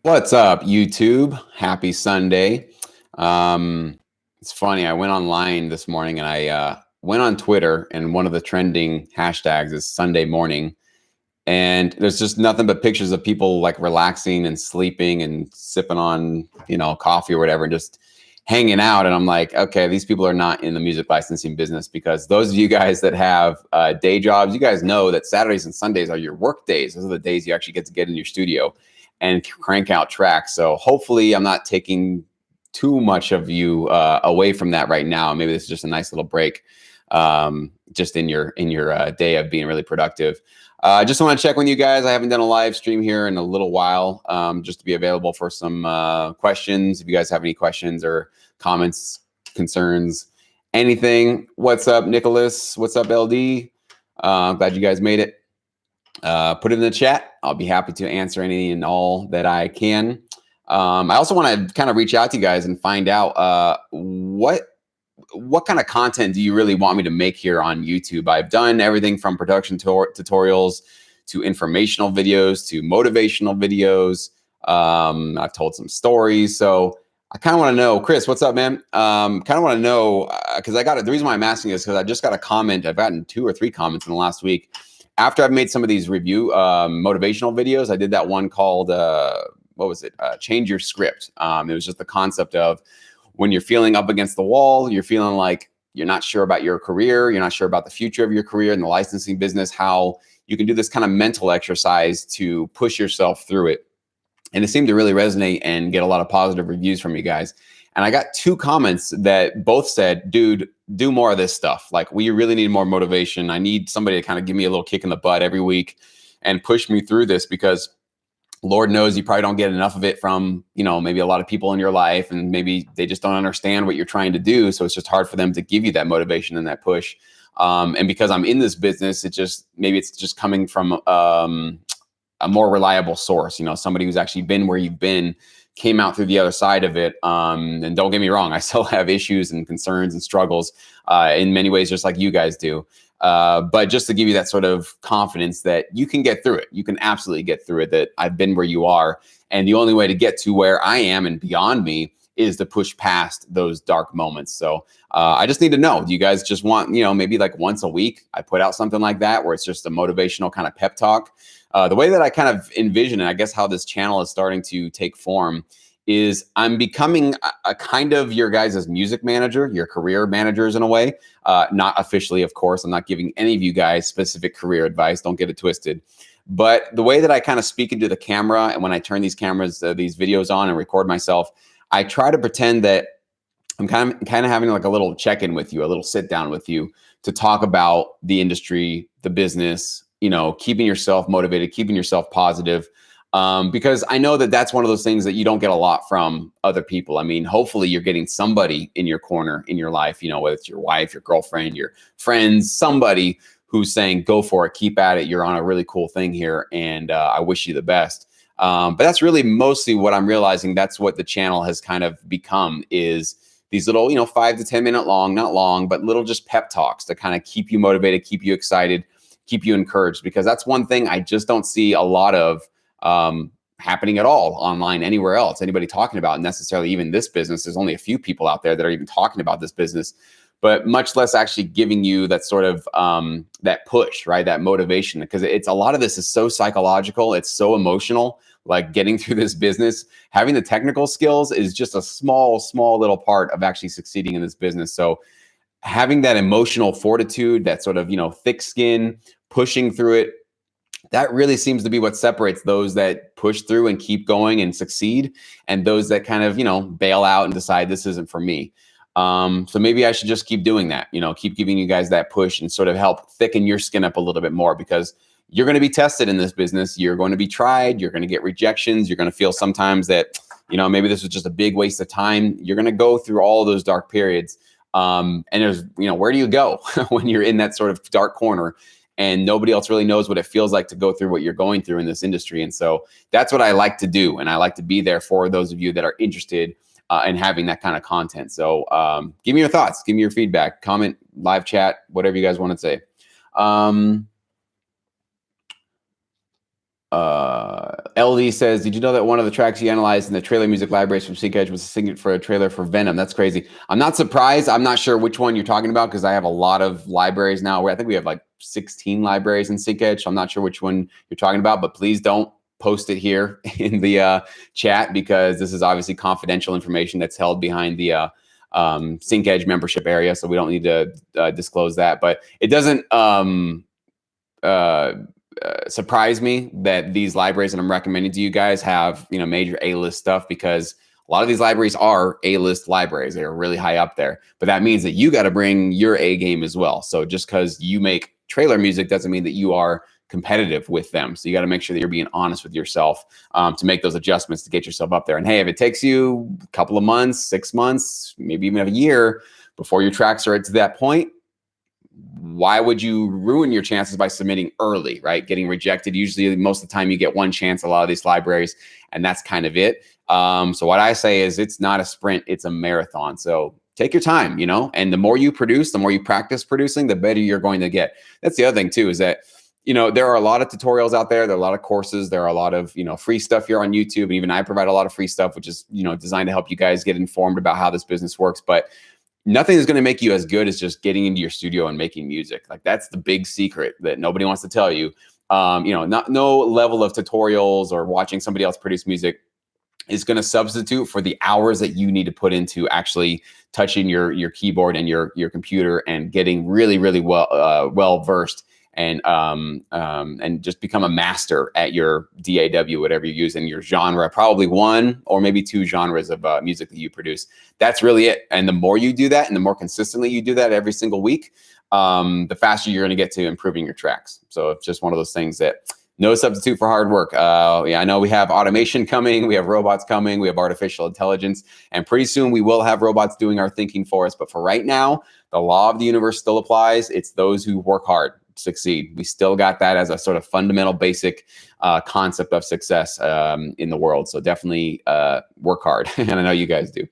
What's up, YouTube? Happy Sunday. It's funny. I went online this morning and I went on Twitter, and one of the trending hashtags is Sunday morning. And there's just nothing but pictures of people like relaxing and sleeping and sipping on, coffee or whatever, and just hanging out. And I'm like, okay, these people are not in the music licensing business, because those of you guys that have day jobs, you guys know that Saturdays and Sundays are your work days. Those are the days you actually get to get in your studio and crank out tracks. So hopefully I'm not taking too much of you away from that right now. Maybe this is just a nice little break, just in your day of being really productive. I just want to check with you guys. I haven't done a live stream here in a little while, just to be available for some questions. If you guys have any questions or comments, concerns, anything. What's up, Nicholas? What's up, LD? Glad you guys made it. Put it in the chat. I'll be happy to answer any and all that I can. I also want to kind of reach out to you guys and find out what kind of content do you really want me to make here on YouTube? I've done everything from production tutorials to informational videos to motivational videos. I've told some stories. So I kind of want to know, Chris, what's up, man? Kind of want to know, because the reason why I'm asking is because I just got a comment. I've gotten 2 or 3 comments in the last week. After I've made some of these review motivational videos, I did that one called, what was it? Change Your Script. It was just the concept of when you're feeling up against the wall, you're feeling like you're not sure about your career, you're not sure about the future of your career in the licensing business, how you can do this kind of mental exercise to push yourself through it. And it seemed to really resonate and get a lot of positive reviews from you guys. And I got 2 comments that both said, dude, do more of this stuff. Like, we really need more motivation. I need somebody to kind of give me a little kick in the butt every week and push me through this, because Lord knows you probably don't get enough of it from, maybe a lot of people in your life, and maybe they just don't understand what you're trying to do. So it's just hard for them to give you that motivation and that push. And because I'm in this business, maybe it's just coming from a more reliable source, somebody who's actually been where you've been, came out through the other side of it. And don't get me wrong, I still have issues and concerns and struggles in many ways, just like you guys do. But just to give you that sort of confidence that you can get through it. You can absolutely get through it, that I've been where you are. And the only way to get to where I am and beyond me is to push past those dark moments. So I just need to know, do you guys just want, maybe like once a week, I put out something like that, where it's just a motivational kind of pep talk. The way that I kind of envision, and I guess how this channel is starting to take form, is I'm becoming a kind of your guys' music manager, your career managers in a way. Not officially, of course. I'm not giving any of you guys specific career advice. Don't get it twisted. But the way that I kind of speak into the camera, and when I turn these cameras, these videos on and record myself, I try to pretend that I'm kind of having like a little check-in with you, a little sit down with you, to talk about the industry, the business, keeping yourself motivated, keeping yourself positive. Because I know that that's one of those things that you don't get a lot from other people. I mean, hopefully you're getting somebody in your corner in your life, whether it's your wife, your girlfriend, your friends, somebody who's saying, go for it, keep at it. You're on a really cool thing here, and I wish you the best. But that's really mostly what I'm realizing. That's what the channel has kind of become, is these little, 5 to 10 minute long, not long, but little just pep talks to kind of keep you motivated, keep you excited, keep you encouraged, because that's one thing I just don't see a lot of happening at all online anywhere else. Anybody talking about necessarily even this business. There's only a few people out there that are even talking about this business, but much less actually giving you that sort of that push, right? That motivation, because it's a lot of this is so psychological. It's so emotional. Like, getting through this business, having the technical skills is just a small little part of actually succeeding in this business. So having that emotional fortitude, that sort of, thick skin, pushing through it, that really seems to be what separates those that push through and keep going and succeed, and those that kind of, bail out and decide this isn't for me. So maybe I should just keep doing that, keep giving you guys that push and sort of help thicken your skin up a little bit more, because you're going to be tested in this business. You're going to be tried. You're going to get rejections. You're going to feel sometimes that, maybe this was just a big waste of time. You're going to go through all of those dark periods. And there's, where do you go when you're in that sort of dark corner? And nobody else really knows what it feels like to go through what you're going through in this industry. And so that's what I like to do. And I like to be there for those of you that are interested in having that kind of content. So give me your thoughts, give me your feedback, comment, live chat, whatever you guys want to say. LD says, did you know that one of the tracks you analyzed in the trailer music libraries from SyncEdge was a signature for a trailer for Venom? That's crazy. I'm not surprised. I'm not sure which one you're talking about because I have a lot of libraries now. I think we have like 16 libraries in SyncEdge. So I'm not sure which one you're talking about, but please don't post it here in the chat because this is obviously confidential information that's held behind the SyncEdge membership area. So we don't need to disclose that, but it doesn't surprise me that these libraries that I'm recommending to you guys have, you know, major A-list stuff because a lot of these libraries are A-list libraries. They're really high up there, but that means that you got to bring your A game as well. So just because you make trailer music doesn't mean that you are competitive with them. So you got to make sure that you're being honest with yourself to make those adjustments to get yourself up there. And hey, if it takes you a couple of months, 6 months, maybe even a year before your tracks are to that point, why would you ruin your chances by submitting early, right? Getting rejected. Usually, most of the time you get one chance, a lot of these libraries, and that's kind of it. So what I say is it's not a sprint, it's a marathon. So take your time, you know, and the more you produce, the more you practice producing, the better you're going to get. That's the other thing too, is that, you know, there are a lot of tutorials out there. There are a lot of courses. There are a lot of, you know, free stuff here on YouTube. And even I provide a lot of free stuff, which is, you know, designed to help you guys get informed about how this business works. But nothing is going to make you as good as just getting into your studio and making music. Like that's the big secret that nobody wants to tell you. You know, no level of tutorials or watching somebody else produce music is going to substitute for the hours that you need to put into actually touching your keyboard and your computer and getting really, really well versed and just become a master at your DAW, whatever you use in your genre, probably one or maybe two genres of music that you produce. That's really it. And the more you do that and the more consistently you do that every single week, the faster you're going to get to improving your tracks. So it's just one of those things that no substitute for hard work. Yeah, I know we have automation coming, we have robots coming, we have artificial intelligence, and pretty soon we will have robots doing our thinking for us. But for right now, the law of the universe still applies. It's those who work hard succeed. We still got that as a sort of fundamental basic concept of success in the world. So definitely work hard. And I know you guys do.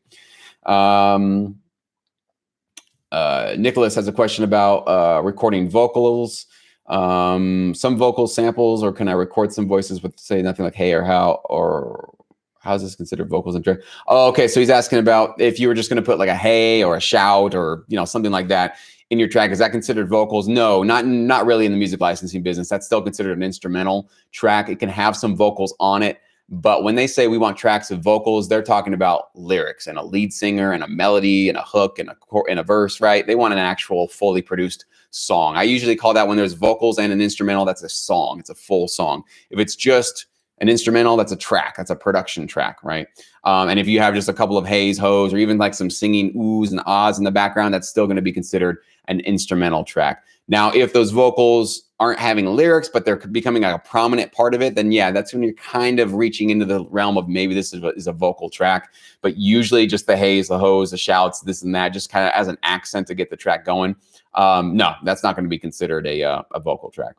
Nicholas has a question about recording vocals. Some vocal samples, or can I record some voices with say nothing like hey or how, or how's this considered vocals and track? Oh, okay. So he's asking about if you were just going to put like a hey or a shout or, you know, something like that in your track. Is that considered vocals? No, not really in the music licensing business. That's still considered an instrumental track. It can have some vocals on it. But when they say we want tracks of vocals, they're talking about lyrics and a lead singer and a melody and a hook and a verse, right? They want an actual fully produced song. I usually call that when there's vocals and an instrumental, that's a song. It's a full song. If it's just an instrumental, that's a track. That's a production track, right? And if you have just a couple of hays, hoes, or even like some singing oohs and ahs in the background, that's still going to be considered an instrumental track. Now, if those vocals aren't having lyrics, but they're becoming a prominent part of it, then yeah, that's when you're kind of reaching into the realm of maybe this is a vocal track. But usually just the hays, the hoes, the shouts, this and that, just kind of as an accent to get the track going. No, that's not going to be considered a vocal track.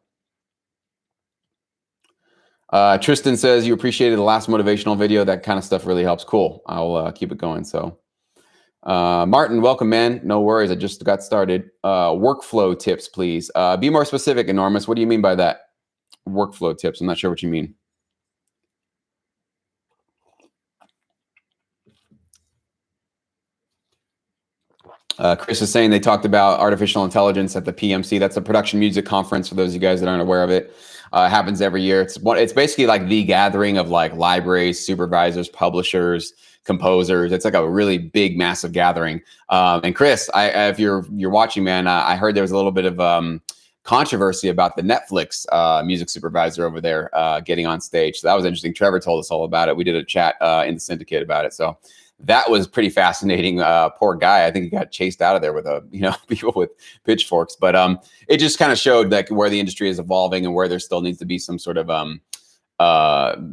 Tristan says you appreciated the last motivational video. That kind of stuff really helps. Cool. I'll keep it going. So Martin, welcome, man. No worries. I just got started. Workflow tips, please. Be more specific, Enormous. What do you mean by that? Workflow tips. I'm not sure what you mean. Chris is saying they talked about artificial intelligence at the PMC. That's a production music conference for those of you guys that aren't aware of it. It happens every year. It's basically like the gathering of like libraries, supervisors, publishers, composers. It's like a really big, massive gathering. And Chris, if you're watching, man, I heard there was a little bit of controversy about the Netflix music supervisor over there getting on stage. So that was interesting. Trevor told us all about it. We did a chat in the syndicate about it. So that was pretty fascinating. Poor guy. I think he got chased out of there with people with pitchforks. But it just kind of showed like where the industry is evolving and where there still needs to be some sort of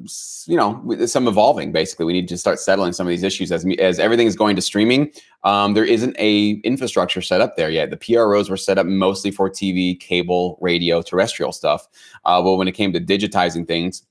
some evolving. Basically, we need to start settling some of these issues as everything is going to streaming. There isn't a infrastructure set up there yet. The PROs were set up mostly for TV, cable, radio, terrestrial stuff. But when it came to digitizing things,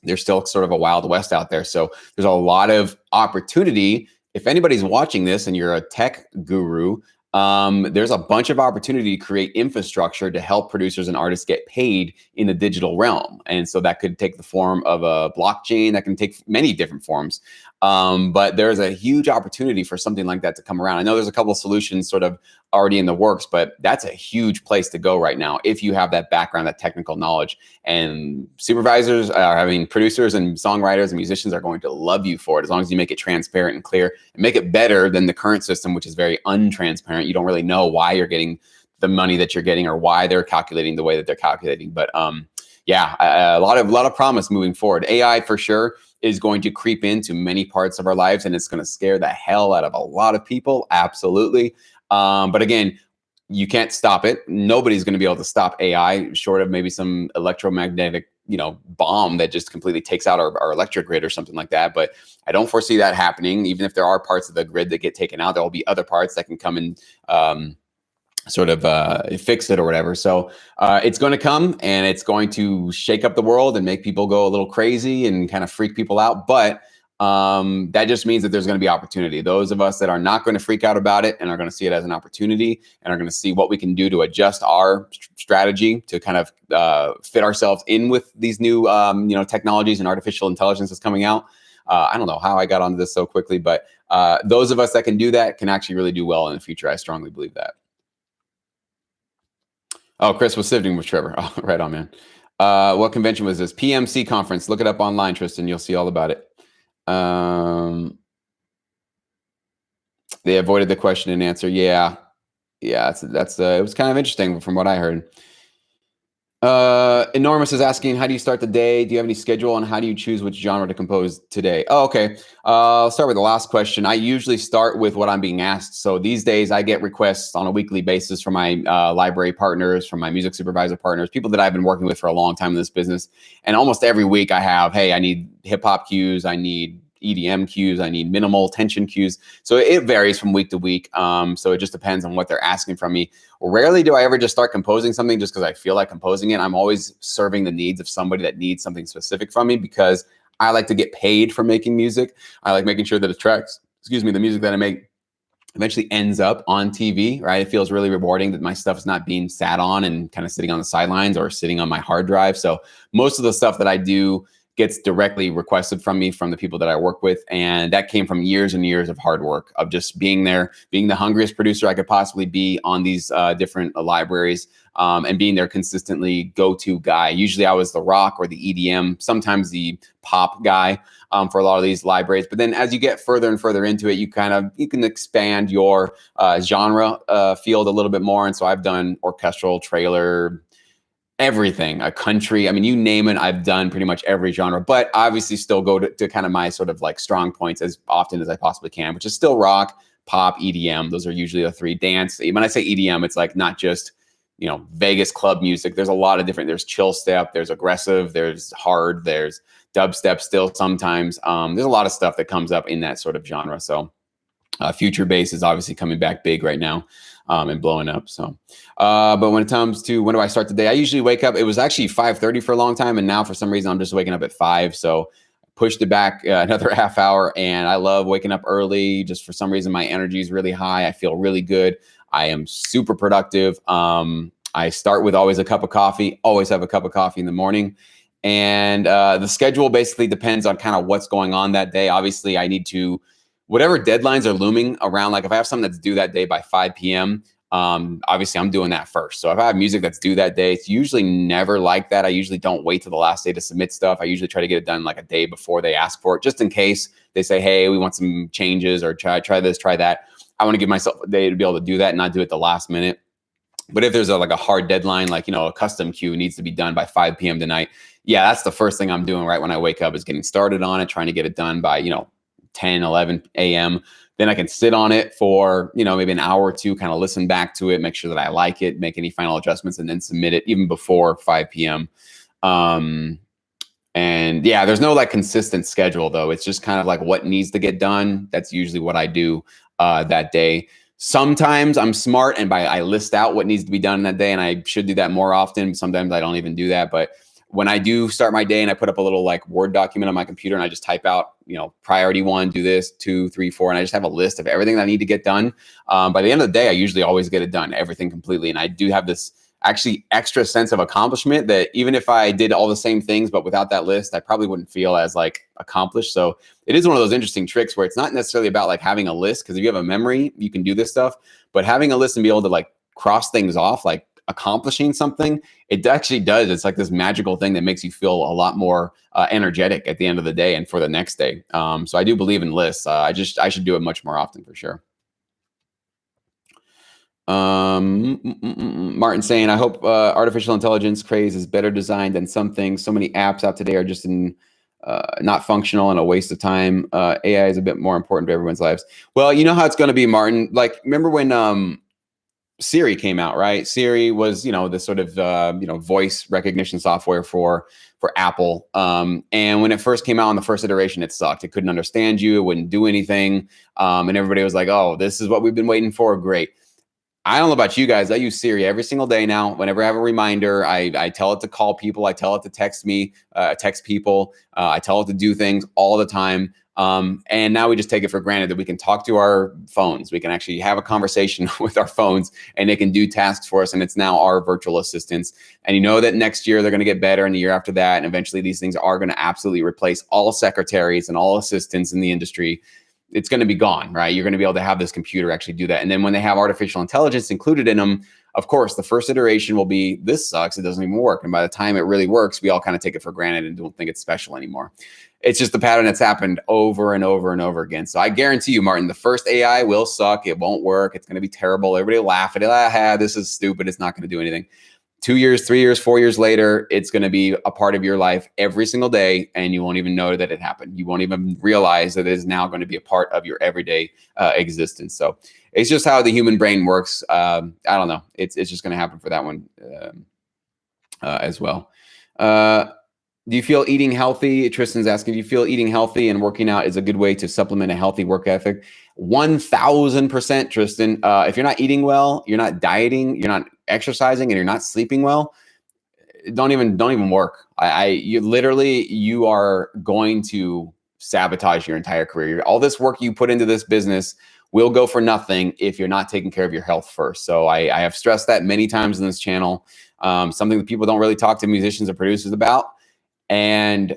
there's still sort of a wild west out there. So there's a lot of opportunity. If anybody's watching this and you're a tech guru, there's a bunch of opportunity to create infrastructure to help producers and artists get paid in the digital realm. And so that could take the form of a blockchain, that can take many different forms. But there's a huge opportunity for something like that to come around. I know there's a couple of solutions sort of already in the works, but that's a huge place to go right now if you have that background, that technical knowledge. And producers and songwriters and musicians are going to love you for it, as long as you make it transparent and clear and make it better than the current system, which is very untransparent. You don't really know why you're getting the money that you're getting or why they're calculating the way that they're calculating. But a lot of promise moving forward. AI for sure is going to creep into many parts of our lives, and it's going to scare the hell out of a lot of people. Absolutely. But again, you can't stop it. Nobody's going to be able to stop AI, short of maybe some electromagnetic, bomb that just completely takes out our electric grid or something like that. But I don't foresee that happening. Even if there are parts of the grid that get taken out, there will be other parts that can come and fix it or whatever. So it's going to come, and it's going to shake up the world and make people go a little crazy and kind of freak people out. But that just means that there's going to be opportunity. Those of us that are not going to freak out about it and are going to see it as an opportunity and are going to see what we can do to adjust our strategy to kind of fit ourselves in with these new technologies and artificial intelligence that's coming out. I don't know how I got onto this so quickly, but those of us that can do that can actually really do well in the future. I strongly believe that. Oh, Chris was sitting with Trevor. Oh, right on, man. What convention was this? PMC conference. Look it up online, Tristan. You'll see all about it. They avoided the question and answer. Yeah. That's it was kind of interesting from what I heard. Enormous is asking, how do you start the day? Do you have any schedule, and how do you choose which genre to compose today? Oh, okay. I'll start with the last question. I usually start with what I'm being asked. So these days I get requests on a weekly basis from my library partners, from my music supervisor partners, people that I've been working with for a long time in this business. And almost every week I have, hey, I need hip hop cues. I need EDM cues. I need minimal tension cues. So it varies from week to week. So it just depends on what they're asking from me. Rarely do I ever just start composing something just because I feel like composing it. I'm always serving the needs of somebody that needs something specific from me, because I like to get paid for making music. I like making sure that the music that I make eventually ends up on TV, right? It feels really rewarding that my stuff is not being sat on and kind of sitting on the sidelines or sitting on my hard drive. So most of the stuff that I do gets directly requested from me from the people that I work with. And that came from years and years of hard work, of just being there, being the hungriest producer I could possibly be on these different libraries, and being their consistently go-to guy. Usually I was the rock or the EDM, sometimes the pop guy for a lot of these libraries. But then as you get further and further into it, you can expand your genre field a little bit more. And so I've done orchestral, trailer, everything, a country. I mean, you name it, I've done pretty much every genre, but obviously still go to kind of my sort of like strong points as often as I possibly can, which is still rock, pop, EDM. Those are usually the three. Dance. When I say EDM, it's like not just, Vegas club music. There's a lot of different, there's chill step, there's aggressive, there's hard, there's dubstep still sometimes. There's a lot of stuff that comes up in that sort of genre. So future bass is obviously coming back big right now. And blowing up. So, but when it comes to when do I start the day, I usually wake up. It was actually 5:30 for a long time, and now for some reason I'm just waking up at 5. So pushed it back another half hour, and I love waking up early. Just for some reason, my energy is really high. I feel really good. I am super productive. I start with always a cup of coffee. Always have a cup of coffee in the morning, and the schedule basically depends on kind of what's going on that day. Obviously, I need to. Whatever deadlines are looming around, like if I have something that's due that day by 5 p.m., obviously I'm doing that first. So if I have music that's due that day, it's usually never like that. I usually don't wait till the last day to submit stuff. I usually try to get it done like a day before they ask for it, just in case they say, hey, we want some changes, or try this, try that. I want to give myself a day to be able to do that and not do it the last minute. But if there's a hard deadline, like, a custom cue needs to be done by 5 p.m. tonight, yeah, that's the first thing I'm doing right when I wake up, is getting started on it, trying to get it done by, 10, 11 a.m. Then I can sit on it for, maybe an hour or two, kind of listen back to it, make sure that I like it, make any final adjustments, and then submit it even before 5 p.m. And yeah, there's no consistent schedule though. It's just kind of like what needs to get done. That's usually what I do that day. Sometimes I'm smart and I list out what needs to be done that day, and I should do that more often. Sometimes I don't even do that, but when I do start my day and I put up a little Word document on my computer and I just type out, priority 1, do this, 2, 3, 4, and I just have a list of everything that I need to get done. By the end of the day, I usually always get it done, everything completely. And I do have this actually extra sense of accomplishment that even if I did all the same things, but without that list, I probably wouldn't feel as like accomplished. So it is one of those interesting tricks where it's not necessarily about like having a list, because if you have a memory, you can do this stuff, but having a list and be able to like cross things off, like accomplishing something, it actually does. It's like this magical thing that makes you feel a lot more energetic at the end of the day and for the next day. So I do believe in lists. I should do it much more often for sure. Martin saying, I hope artificial intelligence craze is better designed than some things. So many apps out today are just not functional and a waste of time. AI is a bit more important to everyone's lives. Well, you know how it's going to be, Martin. Like, remember when Siri came out, right? Siri was, this sort of, voice recognition software for Apple. And when it first came out on the first iteration, it sucked. It couldn't understand you. It wouldn't do anything. And everybody was like, oh, this is what we've been waiting for. Great. I don't know about you guys. I use Siri every single day now. Whenever I have a reminder, I tell it to call people. I tell it to text me, text people. I tell it to do things all the time. And now we just take it for granted that we can talk to our phones. We can actually have a conversation with our phones, and it can do tasks for us. And it's now our virtual assistants. And you know that next year they're going to get better, and the year after that. And eventually these things are going to absolutely replace all secretaries and all assistants in the industry. It's going to be gone, right? You're going to be able to have this computer actually do that. And then when they have artificial intelligence included in them, of course, the first iteration will be, this sucks, it doesn't even work. And by the time it really works, we all kind of take it for granted and don't think it's special anymore. It's just the pattern that's happened over and over and over again. So I guarantee you, Martin, the first AI will suck. It won't work. It's going to be terrible. Everybody will laugh at it. This is stupid. It's not going to do anything. 2 years, 3 years, 4 years later, it's going to be a part of your life every single day, and you won't even know that it happened. You won't even realize that it is now going to be a part of your everyday existence. So it's just how the human brain works. I don't know. It's just going to happen for that one as well. Do you feel eating healthy? Tristan's asking, do you feel eating healthy and working out is a good way to supplement a healthy work ethic? 1000%, Tristan. If you're not eating well, you're not dieting, you're not exercising, and you're not sleeping well, don't even work. You are going to sabotage your entire career. All this work you put into this business will go for nothing if you're not taking care of your health first. So I have stressed that many times in this channel. Something that people don't really talk to musicians or producers about. And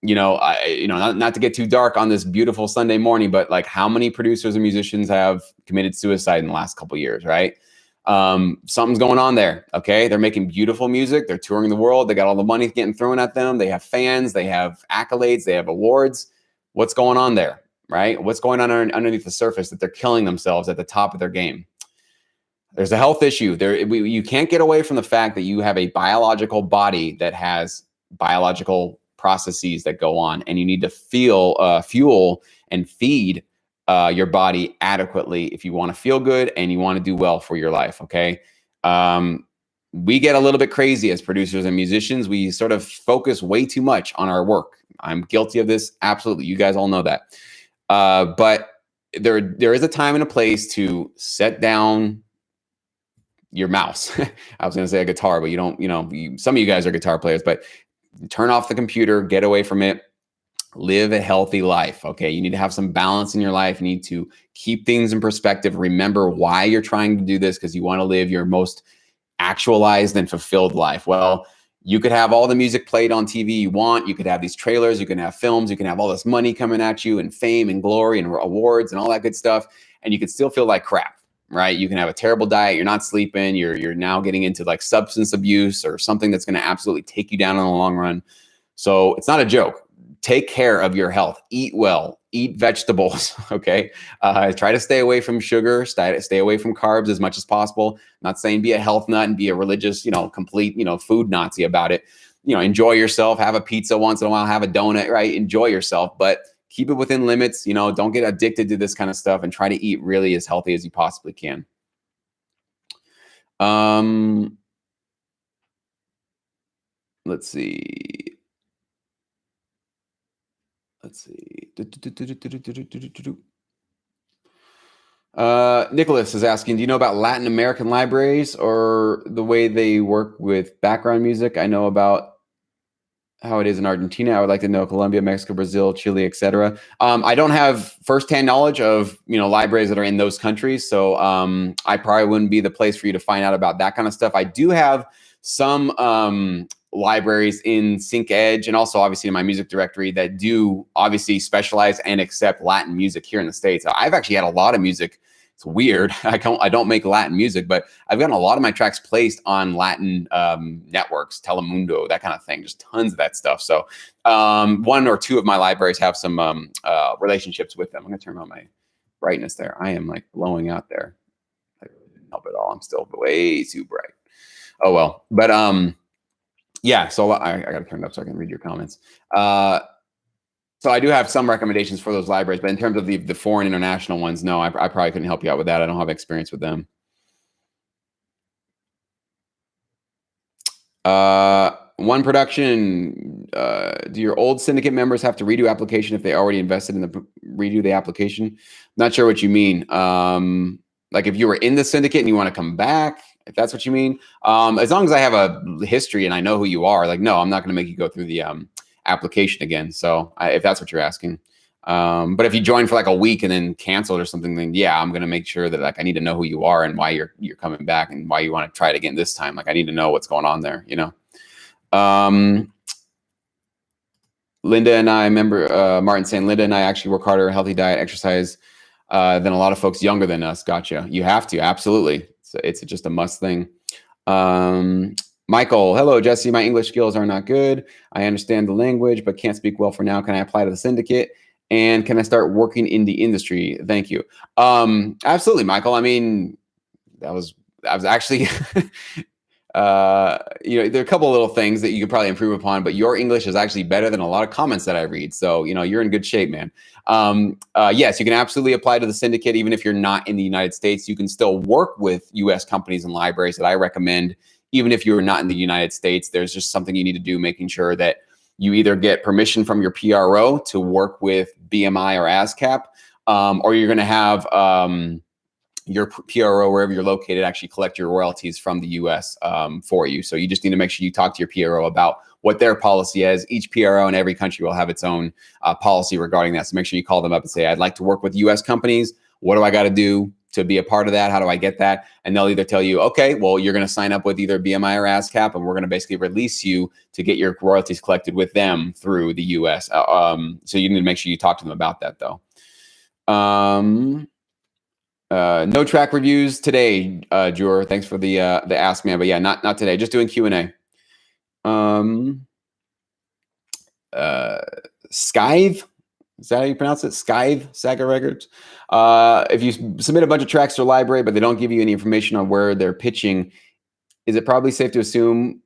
not to get too dark on this beautiful Sunday morning, but like, how many producers and musicians have committed suicide in the last couple of years, right? Something's going on there. Okay. They're making beautiful music. They're touring the world. They got all the money getting thrown at them. They have fans, they have accolades, they have awards. What's going on there, right? What's going on underneath the surface that they're killing themselves at the top of their game? There's a health issue there. You can't get away from the fact that you have a biological body that has biological processes that go on, and you need to fuel and feed your body adequately if you want to feel good and you want to do well for your life. Okay. We get a little bit crazy as producers and musicians. We sort of focus way too much on our work. I'm guilty of this. Absolutely. You guys all know that. But there is a time and a place to set down your mouse. I was going to say a guitar, but you don't, some of you guys are guitar players, but turn off the computer, get away from it, live a healthy life. Okay. You need to have some balance in your life. You need to keep things in perspective. Remember why you're trying to do this, because you want to live your most actualized and fulfilled life. Well, you could have all the music played on TV you want. You could have these trailers, you can have films, you can have all this money coming at you and fame and glory and awards and all that good stuff. And you could still feel like crap. Right? You can have a terrible diet. You're not sleeping. You're now getting into like substance abuse or something that's going to absolutely take you down in the long run. So it's not a joke. Take care of your health. Eat well. Eat vegetables. Okay. Try to stay away from sugar. Stay away from carbs as much as possible. I'm not saying be a health nut and be a religious, complete, food Nazi about it. Enjoy yourself. Have a pizza once in a while. Have a donut. Right? Enjoy yourself, but keep it within limits. Don't get addicted to this kind of stuff, and try to eat really as healthy as you possibly can. Let's see. Nicholas is asking, do you know about Latin American libraries or the way they work with background music? I know about how it is in Argentina. I would like to know Colombia, Mexico, Brazil, Chile, etc. I don't have firsthand knowledge of libraries that are in those countries, so I probably wouldn't be the place for you to find out about that kind of stuff. I do have some libraries in Sync Edge and also obviously in my music directory that do obviously specialize and accept Latin music here in the States. I've actually had a lot of music. It's weird. I don't make Latin music, but I've gotten a lot of my tracks placed on Latin networks, Telemundo, that kind of thing. Just tons of that stuff. So one or two of my libraries have some relationships with them. I'm gonna turn on my brightness there. I am like blowing out there. I didn't help at all. I'm still way too bright. Oh well. But yeah. So I got to turn it up so I can read your comments. So I do have some recommendations for those libraries, but in terms of the foreign international ones, no, I probably couldn't help you out with that. I don't have experience with them. One production, do your old syndicate members have to redo application if they already invested in redo the application? Not sure what you mean. Like if you were in the syndicate and you want to come back, if that's what you mean. As long as I have a history and I know who you are, like, no, I'm not going to make you go through the application again. So if that's what you're asking. But if you join for like a week and then canceled or something, then yeah, I'm going to make sure that like I need to know who you are and why you're coming back and why you want to try it again this time. Like I need to know what's going on there, Linda and I remember Martin saying Linda and I actually work harder, healthy diet, exercise than a lot of folks younger than us. Gotcha. You have to, absolutely. It's just a must thing. Michael, hello, Jesse. My English skills are not good. I understand the language, but can't speak well for now. Can I apply to the syndicate? And can I start working in the industry? Thank you. Absolutely, Michael. I mean, that was actually, there are a couple of little things that you could probably improve upon, but your English is actually better than a lot of comments that I read. So, you're in good shape, man. Yes, you can absolutely apply to the syndicate, even if you're not in the United States. You can still work with U.S. companies and libraries that I recommend. Even if you're not in the United States, there's just something you need to do, making sure that you either get permission from your PRO to work with BMI or ASCAP, or you're going to have your PRO, wherever you're located, actually collect your royalties from the US for you. So you just need to make sure you talk to your PRO about what their policy is. Each PRO in every country will have its own policy regarding that. So make sure you call them up and say, I'd like to work with US companies. What do I got to do to be a part of that? How do I get that? And they'll either tell you, okay, well, you're going to sign up with either BMI or ASCAP, and we're going to basically release you to get your royalties collected with them through the US. So you need to make sure you talk to them about that, though. No track reviews today, Jur. Thanks for the ask, man. But yeah, not today. Just doing Q&A. Skyve. Is that how you pronounce it? Skyve, Saga Records. If you submit a bunch of tracks to a library, but they don't give you any information on where they're pitching, is it probably safe to assume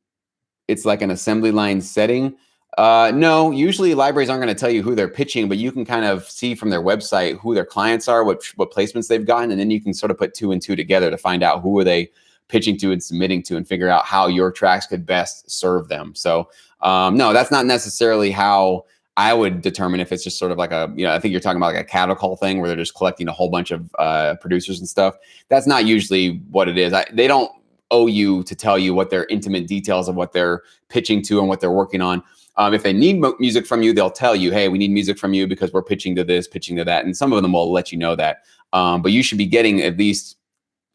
it's like an assembly line setting? No, usually libraries aren't going to tell you who they're pitching, but you can kind of see from their website who their clients are, what placements they've gotten, and then you can sort of put two and two together to find out who are they pitching to and submitting to and figure out how your tracks could best serve them. So no, that's not necessarily how I would determine if it's just sort of like a, I think you're talking about like a cattle call thing where they're just collecting a whole bunch of producers and stuff. That's not usually what it is. They don't owe you to tell you what their intimate details of what they're pitching to and what they're working on. If they need music from you, they'll tell you, hey, we need music from you because we're pitching to this, pitching to that. And some of them will let you know that. But you should be getting at least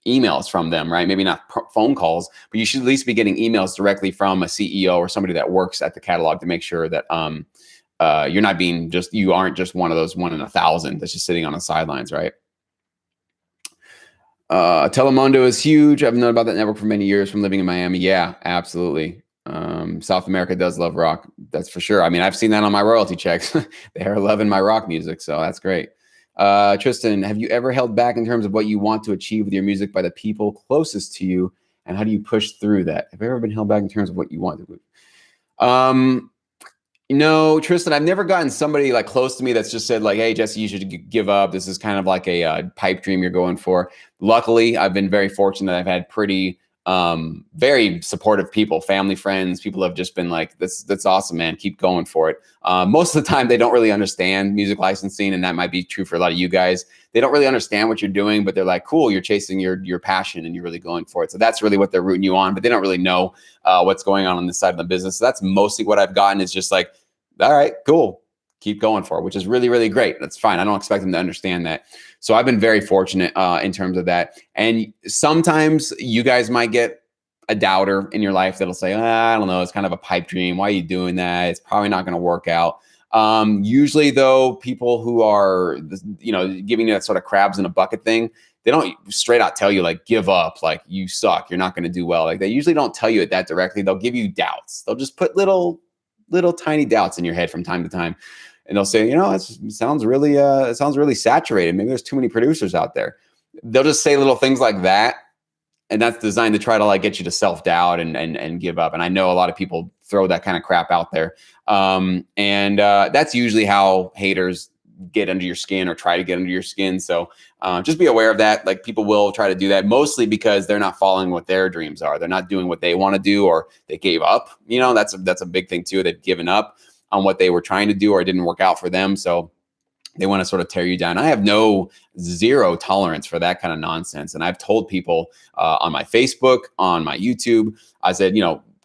emails from them, right? Maybe not phone calls, but you should at least be getting emails directly from a CEO or somebody that works at the catalog to make sure that you're not being you aren't just one of those 1 in 1,000 that's just sitting on the sidelines, right? Telemundo is huge. I've known about that network for many years from living in Miami. Yeah, absolutely. South America does love rock. That's for sure. I mean, I've seen that on my royalty checks. They are loving my rock music. So that's great. Tristan, have you ever held back in terms of what you want to achieve with your music by the people closest to you? And how do you push through that? Have you ever been held back in terms of what you want to do? No, Tristan, I've never gotten somebody like close to me that's just said like, hey, Jesse, you should give up. This is kind of like a pipe dream you're going for. Luckily, I've been very fortunate that I've had pretty very supportive people, family, friends, people have just been like, that's awesome, man. Keep going for it. Most of the time they don't really understand music licensing, and that might be true for a lot of you guys. They don't really understand what you're doing, but they're like, cool, you're chasing your passion and you're really going for it. So that's really what they're rooting you on, but they don't really know what's going on this side of the business. So that's mostly what I've gotten, is just like, all right, cool, keep going for it, which is really, really great. That's fine. I don't expect them to understand that. So I've been very fortunate in terms of that. And sometimes you guys might get a doubter in your life that'll say, I don't know, it's kind of a pipe dream. Why are you doing that? It's probably not going to work out. Usually though, people who are, giving you that sort of crabs in a bucket thing, they don't straight out tell you like, give up, like you suck, you're not going to do well. Like they usually don't tell you it that directly. They'll give you doubts. They'll just put little tiny doubts in your head from time to time. And they'll say, it sounds really saturated. Maybe there's too many producers out there. They'll just say little things like that. And that's designed to try to like get you to self-doubt and give up. And I know a lot of people throw that kind of crap out there. That's usually how haters get under your skin or try to get under your skin. So just be aware of that. Like people will try to do that mostly because they're not following what their dreams are. They're not doing what they want to do, or they gave up. That's a big thing too. They've given up on what they were trying to do, or it didn't work out for them. So they want to sort of tear you down. I have zero tolerance for that kind of nonsense. And I've told people on my Facebook, on my YouTube, I said,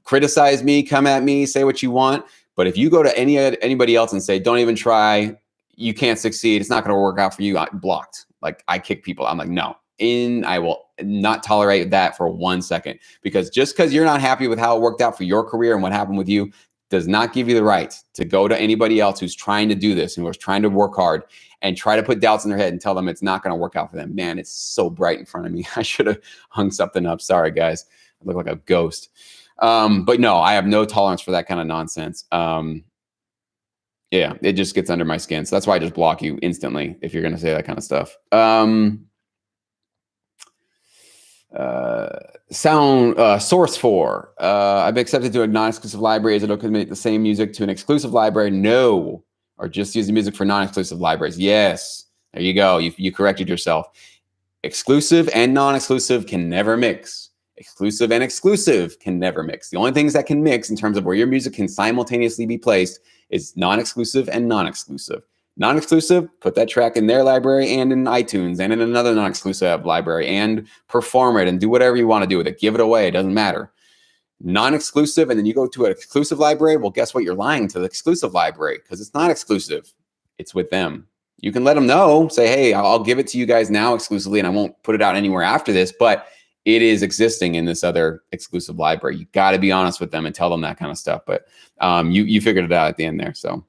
criticize me, come at me, say what you want. But if you go to anybody else and say, don't even try, you can't succeed, it's not going to work out for you, I'm blocked. Like I kick people. I'm like, no, I will not tolerate that for 1 second, because just because you're not happy with how it worked out for your career and what happened with you does not give you the right to go to anybody else who's trying to do this and who's trying to work hard and try to put doubts in their head and tell them it's not going to work out for them. Man, it's so bright in front of me. I should have hung something up. Sorry, guys. I look like a ghost. But no, I have no tolerance for that kind of nonsense. Yeah, it just gets under my skin. So that's why I just block you instantly if you're going to say that kind of stuff. Source 4. I've been accepted to a non-exclusive library. Is it okay to make the same music to an exclusive library? No. Or just use the music for non-exclusive libraries? Yes. There you go. You corrected yourself. Exclusive and non-exclusive can never mix. Exclusive and exclusive can never mix. The only things that can mix in terms of where your music can simultaneously be placed is non-exclusive and non-exclusive. Non-exclusive, put that track in their library and in iTunes and in another non-exclusive library and perform it and do whatever you want to do with it. Give it away. It doesn't matter. Non-exclusive, and then you go to an exclusive library. Well, guess what? You're lying to the exclusive library because it's not exclusive. It's with them. You can let them know, say, hey, I'll give it to you guys now exclusively and I won't put it out anywhere after this, but it is existing in this other exclusive library. You got to be honest with them and tell them that kind of stuff. But you figured it out at the end there. So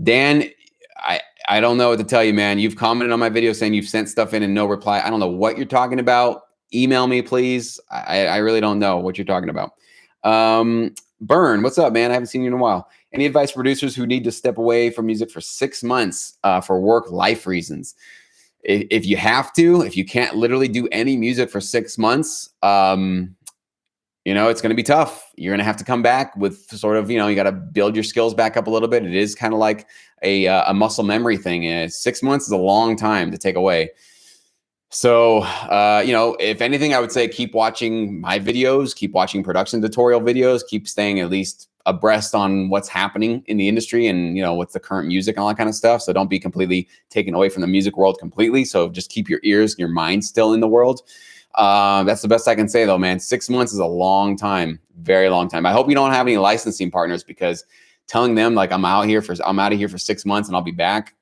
Dan, I don't know what to tell you, man. You've commented on my video saying you've sent stuff in and no reply. I don't know what you're talking about. Email me, please. I really don't know what you're talking about. Burn, what's up, man? I haven't seen you in a while. Any advice for producers who need to step away from music for 6 months for work-life reasons? If you have to, if you can't literally do any music for 6 months, it's going to be tough. You're going to have to come back with sort of, you got to build your skills back up a little bit. It is kind of like a muscle memory thing. And 6 months is a long time to take away. So, if anything, I would say keep watching my videos, keep watching production tutorial videos, keep staying at least abreast on what's happening in the industry and, what's the current music and all that kind of stuff. So don't be completely taken away from the music world completely. So just keep your ears and your mind still in the world. That's the best I can say though, man. 6 months is a long time, very long time. I hope you don't have any licensing partners, because telling them like I'm out of here for 6 months and I'll be back.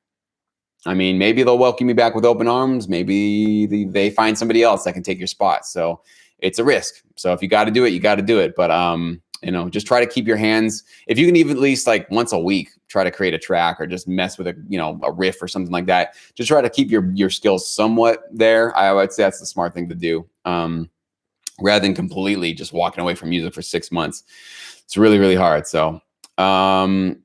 I mean, maybe they'll welcome you back with open arms. Maybe they find somebody else that can take your spot. So it's a risk. So if you got to do it, you got to do it. But, just try to keep your hands, if you can even at least like once a week, try to create a track or just mess with a riff or something like that. Just try to keep your skills somewhat there. I would say that's the smart thing to do. Rather than completely just walking away from music for 6 months. It's really, really hard. So, One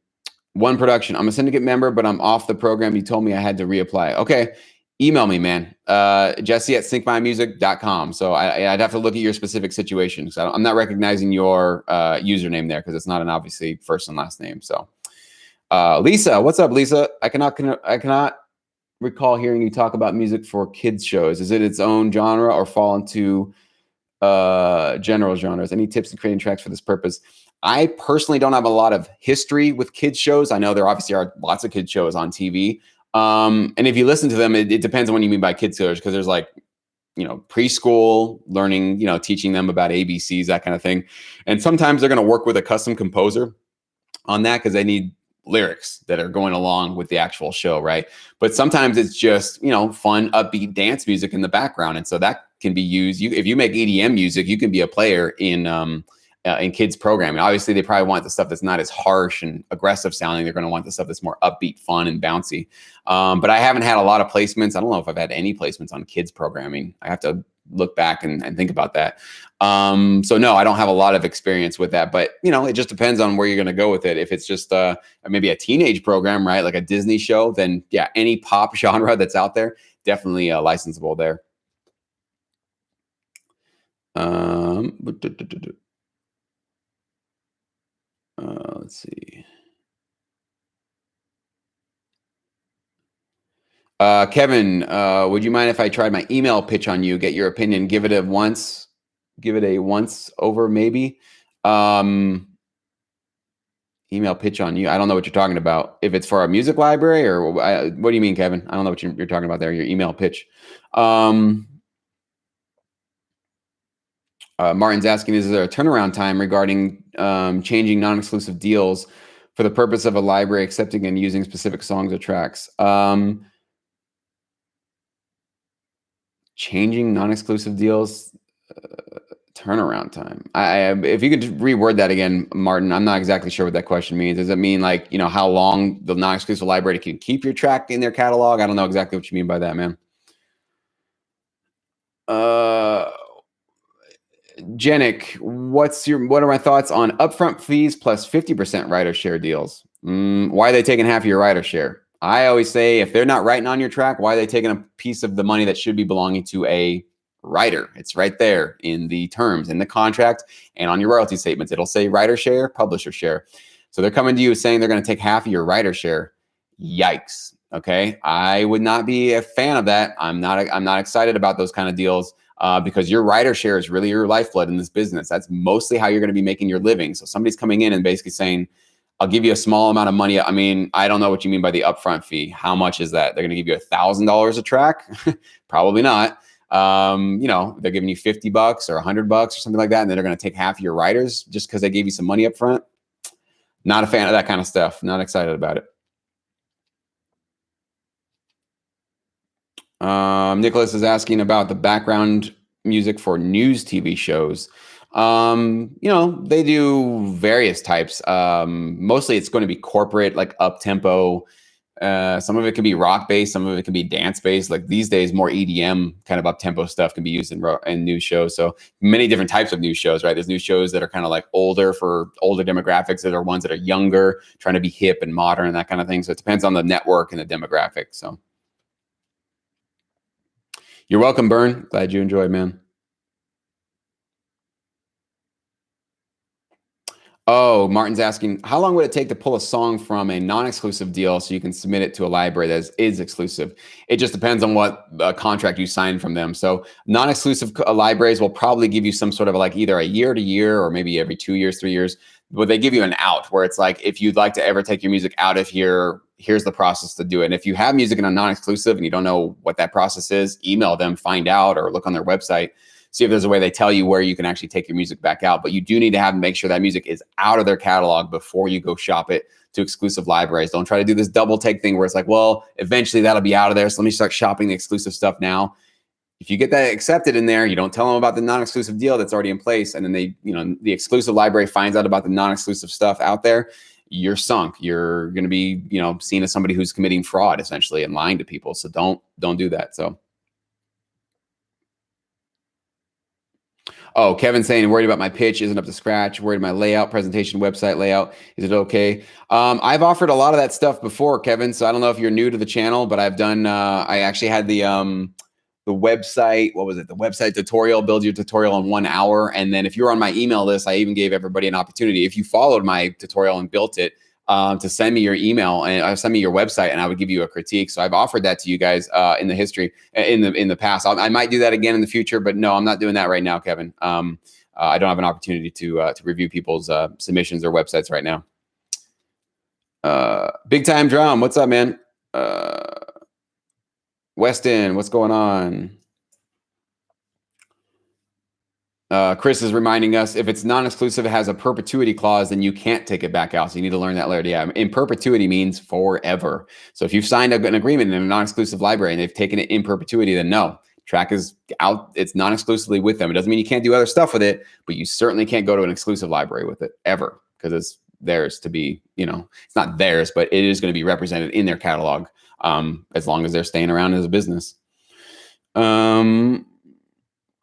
Production, I'm a syndicate member, but I'm off the program. You told me I had to reapply. Okay. Email me, man. Jesse@syncmymusic.com. So I'd have to look at your specific situation. So I'm not recognizing your username there because it's not an obviously first and last name. So Lisa, what's up, Lisa? I cannot recall hearing you talk about music for kids shows. Is it its own genre or fall into General genres. Any tips in creating tracks for this purpose? I personally don't have a lot of history with kids shows. I know there obviously are lots of kids shows on TV. And if you listen to them, it depends on what you mean by kids shows, because there's like, preschool learning, teaching them about ABCs, that kind of thing. And sometimes they're going to work with a custom composer on that because they need lyrics that are going along with the actual show, right? But sometimes it's just, fun, upbeat dance music in the background. And so that can be used. If you make EDM music, you can be a player in kids programming. Obviously, they probably want the stuff that's not as harsh and aggressive sounding. They're going to want the stuff that's more upbeat, fun, and bouncy. But I haven't had a lot of placements. I don't know if I've had any placements on kids programming. I have to look back and think about that. So no, I don't have a lot of experience with that, but it just depends on where you're going to go with it. If it's just maybe a teenage program, right? Like a Disney show, then yeah, any pop genre that's out there, definitely licensable there. Let's see. Kevin, would you mind if I tried my email pitch on you? Get your opinion. Give it a once over, maybe. Email pitch on you. I don't know what you're talking about. If it's for a music library or what do you mean, Kevin? I don't know what you're talking about there. Your email pitch. Martin's asking, is there a turnaround time regarding changing non-exclusive deals for the purpose of a library accepting and using specific songs or tracks? Changing non-exclusive deals, turnaround time. If you could reword that again, Martin, I'm not exactly sure what that question means. Does it mean like, how long the non-exclusive library can keep your track in their catalog? I don't know exactly what you mean by that, man. Jenik, what are my thoughts on upfront fees plus 50% writer share deals? Why are they taking half of your writer share? I always say, if they're not writing on your track, why are they taking a piece of the money that should be belonging to a writer? It's right there in the terms, in the contract, and on your royalty statements. It'll say writer share, publisher share. So they're coming to you saying they're going to take half of your writer share. Yikes. Okay. I would not be a fan of that. I'm not excited about those kind of deals. Because your writer share is really your lifeblood in this business. That's mostly how you're going to be making your living. So somebody's coming in and basically saying, I'll give you a small amount of money. I mean, I don't know what you mean by the upfront fee. How much is that? They're going to give you $1,000 a track? Probably not. They're giving you $50 or $100 or something like that. And then they're going to take half of your writers just because they gave you some money up front. Not a fan of that kind of stuff. Not excited about it. Nicholas is asking about the background music for news TV shows. They do various types. Mostly it's going to be corporate, like up tempo. Some of it can be rock based, some of it can be dance based. Like these days, more EDM kind of up tempo stuff can be used in news shows. So many different types of news shows, right? There's news shows that are kind of like older for older demographics. There are ones that are younger, trying to be hip and modern and that kind of thing. So it depends on the network and the demographic. So. You're welcome, Bern. Glad you enjoyed, man. Oh, Martin's asking, how long would it take to pull a song from a non-exclusive deal so you can submit it to a library that is exclusive? It just depends on what contract you sign from them. So non-exclusive libraries will probably give you some sort of like either a year to year or maybe every 2 years, 3 years. But they give you an out where it's like, if you'd like to ever take your music out of here, here's the process to do it. And if you have music in a non-exclusive and you don't know what that process is, email them, find out, or look on their website. See if there's a way they tell you where you can actually take your music back out. But you do need to make sure that music is out of their catalog before you go shop it to exclusive libraries. Don't try to do this double take thing where it's like, well, eventually that'll be out of there, so let me start shopping the exclusive stuff now. If you get that accepted in there, you don't tell them about the non-exclusive deal that's already in place, and then the exclusive library finds out about the non-exclusive stuff out there, you're sunk. You're going to be, seen as somebody who's committing fraud essentially and lying to people. So don't do that. So. Oh, Kevin's saying, worried about my pitch isn't up to scratch. Worried my layout, presentation, website layout. Is it okay? I've offered a lot of that stuff before, Kevin. So I don't know if you're new to the channel, but I've done, I actually had the website, what was it? The website tutorial, build your tutorial in 1 hour. And then if you're on my email list, I even gave everybody an opportunity. If you followed my tutorial and built it, to send me your email and send me your website, and I would give you a critique. So I've offered that to you guys in the past. I might do that again in the future, but no, I'm not doing that right now, Kevin. I don't have an opportunity to review people's submissions or websites right now. Big Time Drum, what's up, man? Weston, what's going on? Chris is reminding us, if it's non-exclusive, it has a perpetuity clause, then you can't take it back out. So you need to learn that later. Yeah, in perpetuity means forever. So if you've signed an agreement in a non-exclusive library and they've taken it in perpetuity, then no, track is out. It's non-exclusively with them. It doesn't mean you can't do other stuff with it, but you certainly can't go to an exclusive library with it ever, because it's theirs to be, it's not theirs, but it is going to be represented in their catalog as long as they're staying around as a business.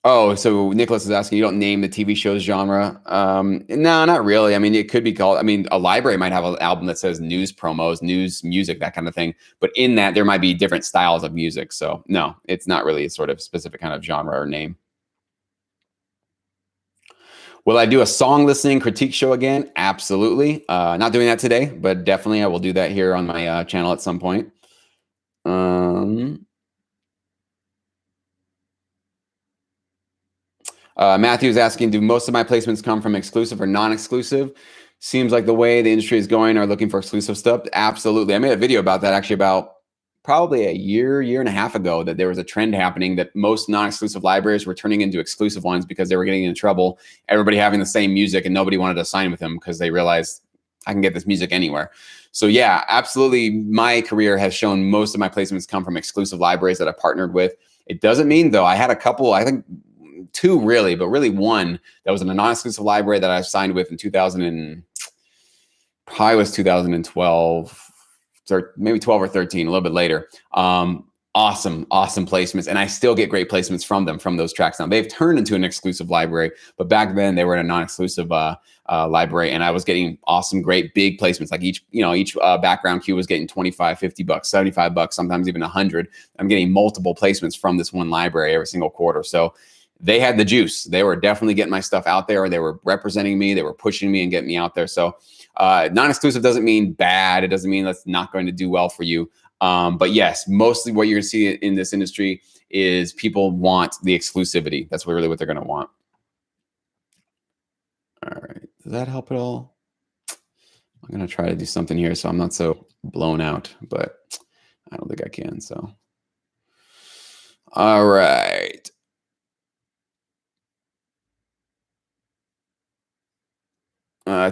Oh, so Nicholas is asking, you don't name the TV show's genre? No, not really. I mean, it could be called, a library might have an album that says news promos, news music, that kind of thing. But in that, there might be different styles of music. So no, it's not really a sort of specific kind of genre or name. Will I do a song listening critique show again? Absolutely. Not doing that today, but definitely I will do that here on my channel at some point. Matthew's asking, do most of my placements come from exclusive or non-exclusive? Seems like the way the industry is going are looking for exclusive stuff. Absolutely. I made a video about that actually about probably a year and a half ago, that there was a trend happening that most non-exclusive libraries were turning into exclusive ones because they were getting in trouble. Everybody having the same music and nobody wanted to sign with them because they realized I can get this music anywhere. So yeah, absolutely. My career has shown most of my placements come from exclusive libraries that I partnered with. It doesn't mean though, I had a couple, I think, two really, but really one that was in a non-exclusive library that I signed with in 2012, or maybe 12 or 13, a little bit later. Awesome placements. And I still get great placements from them, from those tracks. Now they've turned into an exclusive library, but back then they were in a non-exclusive library, and I was getting awesome, great big placements. Like each background cue was getting 25, 50 bucks, 75 bucks, sometimes even 100. I'm getting multiple placements from this one library every single quarter. So they had the juice. They were definitely getting my stuff out there. They were representing me. They were pushing me and getting me out there. So non-exclusive doesn't mean bad. It doesn't mean that's not going to do well for you. But yes, mostly what you're going to see in this industry is people want the exclusivity. That's really what they're going to want. All right. Does that help at all? I'm going to try to do something here so I'm not so blown out, but I don't think I can. So, all right.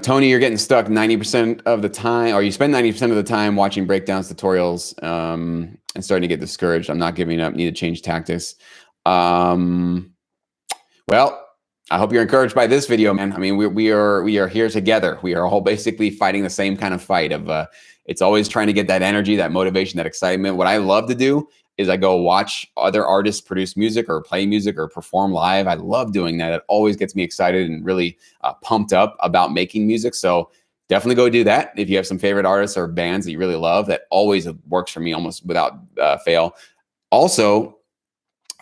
Tony, you're getting stuck 90% of the time, or you spend 90% of the time watching breakdowns, tutorials, and starting to get discouraged. I'm not giving up. Need to change tactics. Well, I hope you're encouraged by this video, man. I mean, we are here together. We are all basically fighting the same kind of fight of it's always trying to get that energy, that motivation, that excitement. What I love to do is I go watch other artists produce music or play music or perform live. I love doing that. It always gets me excited and really pumped up about making music. So definitely go do that. If you have some favorite artists or bands that you really love, that always works for me almost without fail. Also,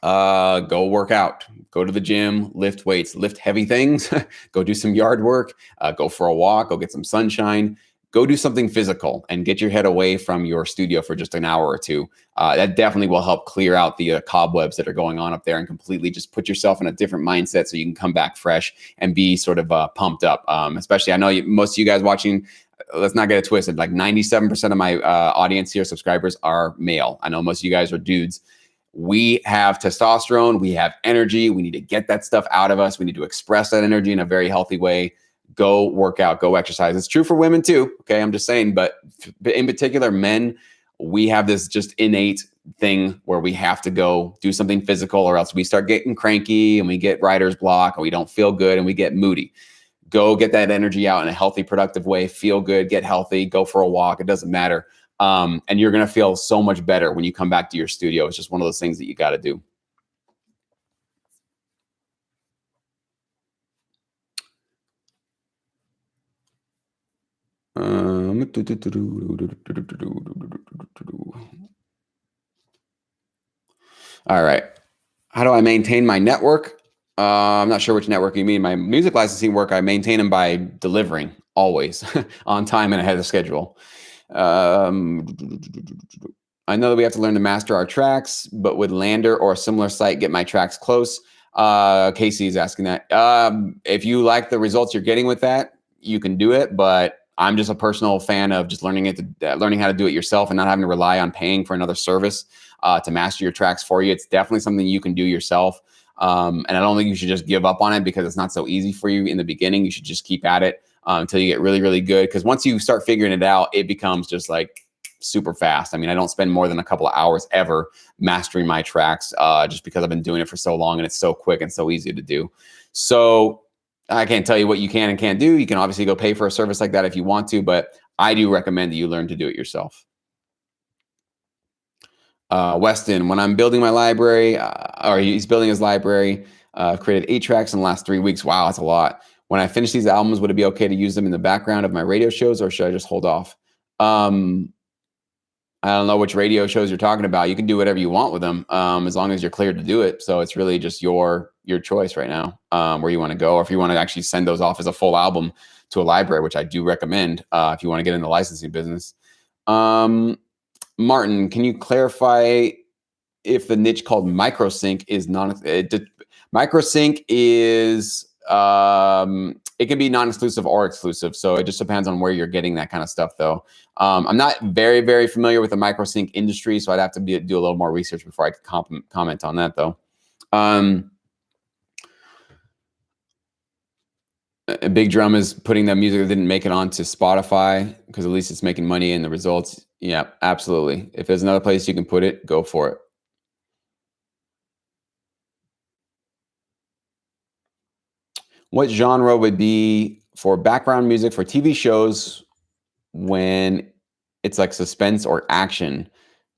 go work out, go to the gym, lift weights, lift heavy things, go do some yard work, go for a walk, go get some sunshine. Go do something physical and get your head away from your studio for just an hour or two. That definitely will help clear out the cobwebs that are going on up there and completely just put yourself in a different mindset so you can come back fresh and be sort of pumped up. Especially, I know most of you guys watching, let's not get it twisted, like 97% of my audience here, subscribers, are male. I know most of you guys are dudes. We have testosterone, we have energy, we need to get that stuff out of us. We need to express that energy in a very healthy way. Go work out, go exercise. It's true for women too. Okay. I'm just saying, but in particular, men, we have this just innate thing where we have to go do something physical, or else we start getting cranky and we get writer's block and we don't feel good and we get moody. Go get that energy out in a healthy, productive way. Feel good, get healthy, go for a walk. It doesn't matter. And you're going to feel so much better when you come back to your studio. It's just one of those things that you got to do. All right. How do I maintain my network? I'm not sure which network you mean. My music licensing work, I maintain them by delivering always on time and ahead of schedule. I know that we have to learn to master our tracks, but would Lander or a similar site get my tracks close? Casey is asking that. If you like the results you're getting with that, you can do it, but I'm just a personal fan of just learning how to do it yourself and not having to rely on paying for another service to master your tracks for you. It's definitely something you can do yourself. And I don't think you should just give up on it because it's not so easy for you in the beginning. You should just keep at it until you get really, really good. Because once you start figuring it out, it becomes just like super fast. I mean, I don't spend more than a couple of hours ever mastering my tracks just because I've been doing it for so long and it's so quick and so easy to do. So I can't tell you what you can and can't do. You can obviously go pay for a service like that if you want to, but I do recommend that you learn to do it yourself. Weston, when I'm building my library, or he's building his library, I've created 8 tracks in the last 3 weeks. Wow, that's a lot. When I finish these albums, would it be okay to use them in the background of my radio shows, or should I just hold off? I don't know which radio shows you're talking about. You can do whatever you want with them as long as you're cleared to do it. So it's really just your choice right now where you want to go, or if you want to actually send those off as a full album to a library, which I do recommend if you want to get in the licensing business. Martin, can you clarify if the niche called microsync is microsync is it can be non-exclusive or exclusive, so it just depends on where you're getting that kind of stuff, though. I'm not very, very familiar with the microsync industry, so I'd have to do a little more research before I could comment on that, though. A Big Drum is putting that music that didn't make it onto Spotify because at least it's making money in the results. Yeah, absolutely. If there's another place you can put it, go for it. What genre would be for background music for TV shows when it's like suspense or action,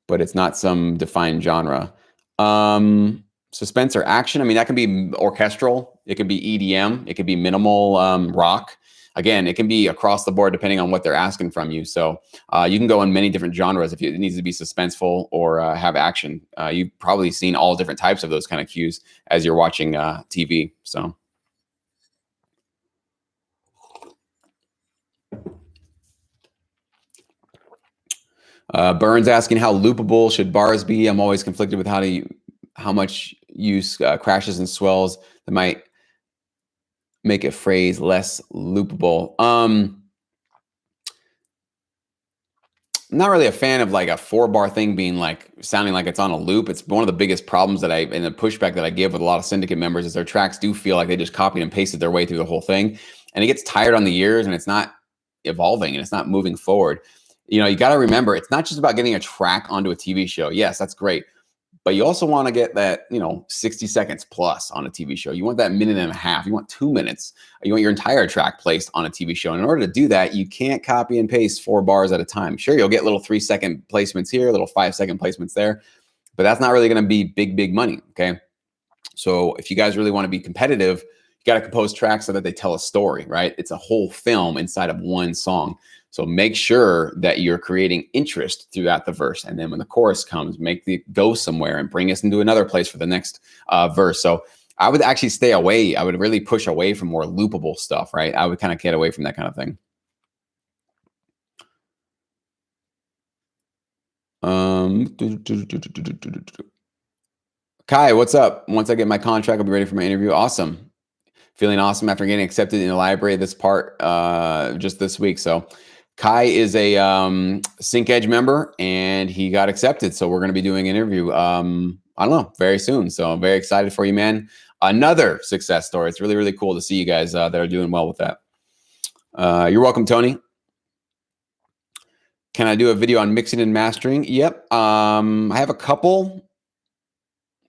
but it's not some defined genre? Suspense or action, I mean, that can be orchestral. It could be EDM. It could be minimal rock. Again, it can be across the board depending on what they're asking from you. So you can go in many different genres if it needs to be suspenseful or have action. You've probably seen all different types of those kind of cues as you're watching TV. So. Burns asking how loopable should bars be? I'm always conflicted with how much use crashes and swells that might make a phrase less loopable. I'm not really a fan of like a 4-bar thing being like sounding like it's on a loop. It's one of the biggest problems that and the pushback that I give with a lot of syndicate members is their tracks do feel like they just copied and pasted their way through the whole thing, and it gets tired on the ears and it's not evolving and it's not moving forward. You know, you got to remember, it's not just about getting a track onto a TV show. Yes, that's great. But you also want to get that, 60 seconds plus on a TV show. You want that minute and a half. You want 2 minutes. You want your entire track placed on a TV show. And in order to do that, you can't copy and paste 4 bars at a time. Sure, you'll get little 3-second placements here, little 5-second placements there, but that's not really going to be big money, okay? So if you guys really want to be competitive, you got to compose tracks so that they tell a story, right? It's a whole film inside of one song. So make sure that you're creating interest throughout the verse. And then when the chorus comes, make it go somewhere and bring us into another place for the next verse. So I would actually stay away. I would really push away from more loopable stuff, right? I would kind of get away from that kind of thing. Kai, what's up? Once I get my contract, I'll be ready for my interview. Awesome. Feeling awesome after getting accepted in the library this part just this week. So Kai is a Sync Edge member and he got accepted. So we're going to be doing an interview, I don't know, very soon. So I'm very excited for you, man. Another success story. It's really, really cool to see you guys that are doing well with that. You're welcome, Tony. Can I do a video on mixing and mastering? Yep. I have a couple.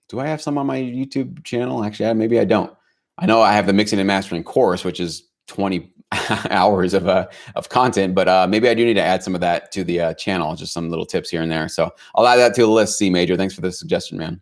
Do I have some on my YouTube channel? Actually, maybe I don't. I know I have the mixing and mastering course, which is 20 hours of content, but maybe I do need to add some of that to the channel, just some little tips here and there. So I'll add that to the list, C Major. Thanks for the suggestion, man.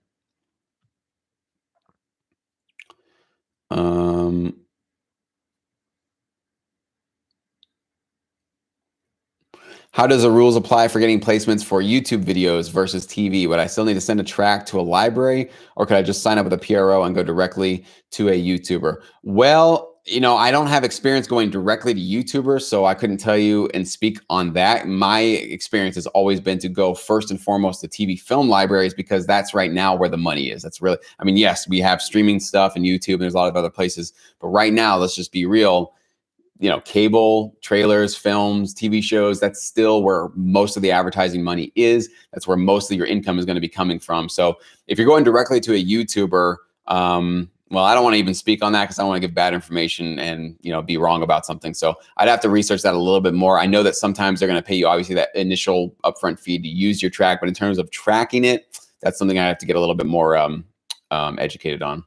How does the rules apply for getting placements for YouTube videos versus TV? Would I still need to send a track to a library, or could I just sign up with a PRO and go directly to a YouTuber? Well, I don't have experience going directly to YouTubers, so I couldn't tell you and speak on that. My experience has always been to go first and foremost to TV film libraries, because that's right now where the money is. That's really, yes, we have streaming stuff and YouTube, and there's a lot of other places, but right now, let's just be real. Cable, trailers, films, TV shows, that's still where most of the advertising money is. That's where most of your income is going to be coming from. So if you're going directly to a YouTuber, well, I don't want to even speak on that because I don't want to give bad information and, be wrong about something. So I'd have to research that a little bit more. I know that sometimes they're going to pay you, obviously, that initial upfront fee to use your track, but in terms of tracking it, that's something I have to get a little bit more educated on.